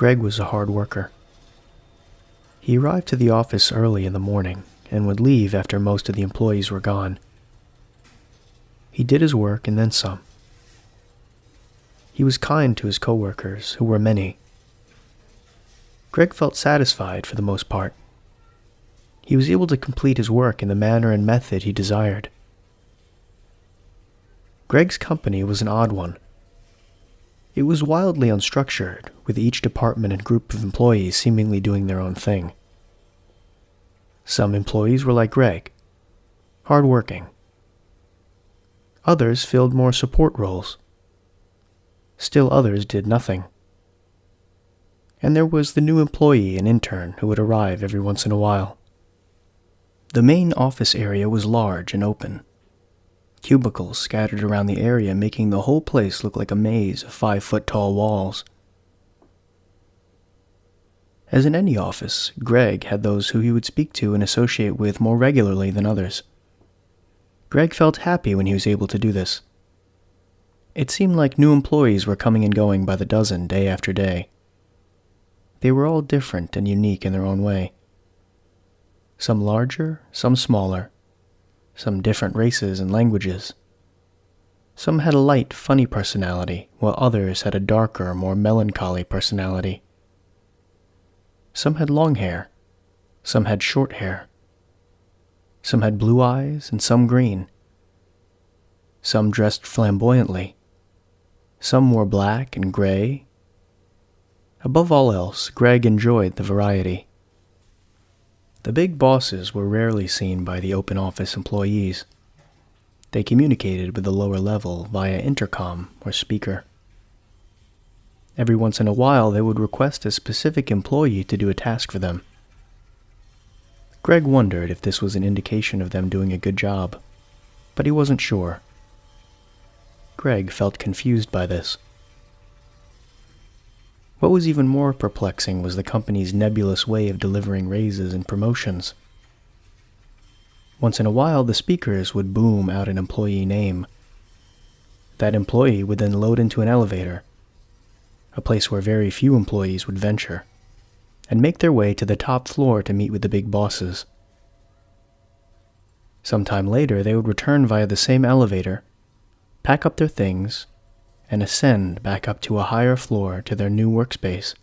Greg was a hard worker. He arrived to the office early in the morning and would leave after most of the employees were gone. He did his work and then some. He was kind to his coworkers, who were many. Greg felt satisfied for the most part. He was able to complete his work in the manner and method he desired. Greg's company was an odd one. It was wildly unstructured, with each department and group of employees seemingly doing their own thing. Some employees were like Greg, hard-working. Others filled more support roles. Still others did nothing. And there was the new employee and intern who would arrive every once in a while. The main office area was large and open. Cubicles scattered around the area, making the whole place look like a maze of 5-foot-tall walls. As in any office, Greg had those who he would speak to and associate with more regularly than others. Greg felt happy when he was able to do this. It seemed like new employees were coming and going by the dozen day after day. They were all different and unique in their own way. Some larger, some smaller. Some different races and languages. Some had a light, funny personality, while others had a darker, more melancholy personality. Some had long hair. Some had short hair. Some had blue eyes and some green. Some dressed flamboyantly. Some wore black and gray. Above all else, Greg enjoyed the variety. The big bosses were rarely seen by the open office employees. They communicated with the lower level via intercom or speaker. Every once in a while, they would request a specific employee to do a task for them. Greg wondered if this was an indication of them doing a good job, but he wasn't sure. Greg felt confused by this. What was even more perplexing was the company's nebulous way of delivering raises and promotions. Once in a while, the speakers would boom out an employee name. That employee would then load into an elevator, a place where very few employees would venture, and make their way to the top floor to meet with the big bosses. Sometime later, they would return via the same elevator, pack up their things, and ascend back up to a higher floor to their new workspace,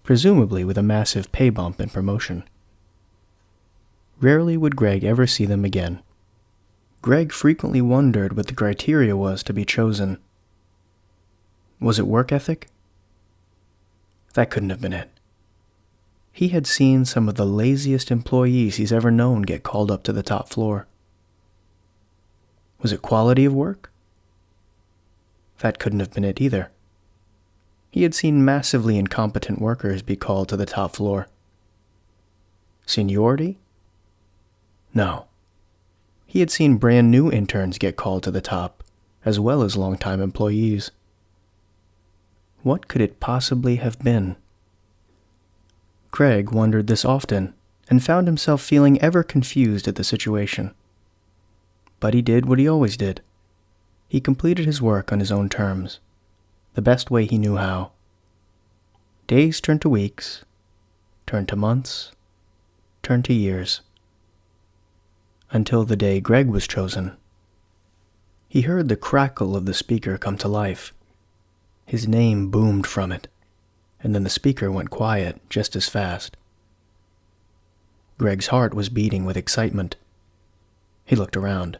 presumably with a massive pay bump and promotion. Rarely would Greg ever see them again. Greg frequently wondered what the criteria was to be chosen. Was it work ethic? That couldn't have been it. He had seen some of the laziest employees he's ever known get called up to the top floor. Was it quality of work? That couldn't have been it either. He had seen massively incompetent workers be called to the top floor. Seniority? No. He had seen brand new interns get called to the top, as well as longtime employees. What could it possibly have been? Greg wondered this often, and found himself feeling ever confused at the situation. But he did what he always did. He completed his work on his own terms, the best way he knew how. Days turned to weeks, turned to months, turned to years. Until the day Greg was chosen. He heard the crackle of the speaker come to life. His name boomed from it, and then the speaker went quiet just as fast. Greg's heart was beating with excitement. He looked around.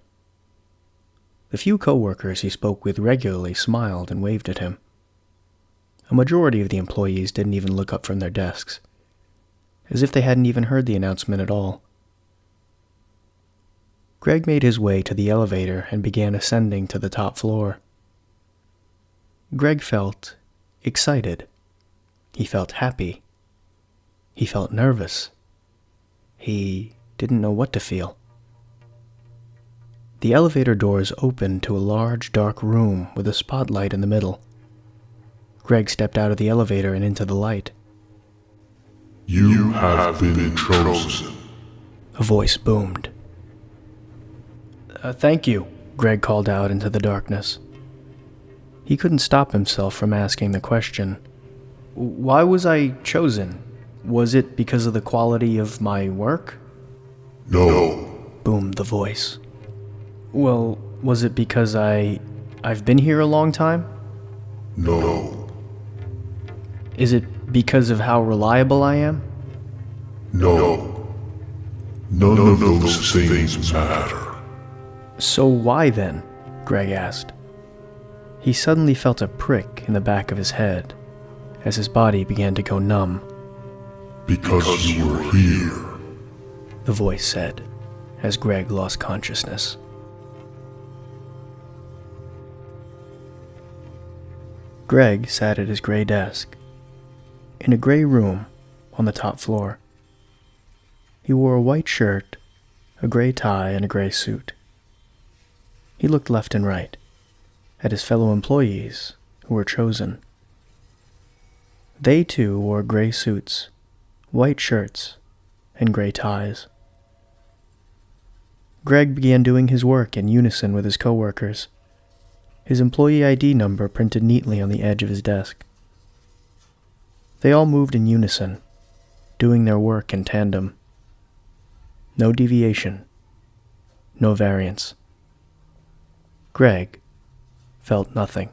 The few coworkers he spoke with regularly smiled and waved at him. A majority of the employees didn't even look up from their desks, as if they hadn't even heard the announcement at all. Greg made his way to the elevator and began ascending to the top floor. Greg felt excited. He felt happy. He felt nervous. He didn't know what to feel. The elevator doors opened to a large, dark room with a spotlight in the middle. Greg stepped out of the elevator and into the light. You have been chosen. A voice boomed. Thank you, Greg called out into the darkness. He couldn't stop himself from asking the question. Why was I chosen? Was it because of the quality of my work? No. Boomed the voice. Well, was it because I've been here a long time? No. Is it because of how reliable I am? No. None of those things matter. So why then? Greg asked. He suddenly felt a prick in the back of his head as his body began to go numb. Because you were here. The voice said as Greg lost consciousness. Greg sat at his gray desk in a gray room on the top floor. He wore a white shirt, a gray tie, and a gray suit. He looked left and right at his fellow employees who were chosen. They too wore gray suits, white shirts, and gray ties. Greg began doing his work in unison with his coworkers, his employee ID number printed neatly on the edge of his desk. They all moved in unison, doing their work in tandem. No deviation, no variance. Greg felt nothing.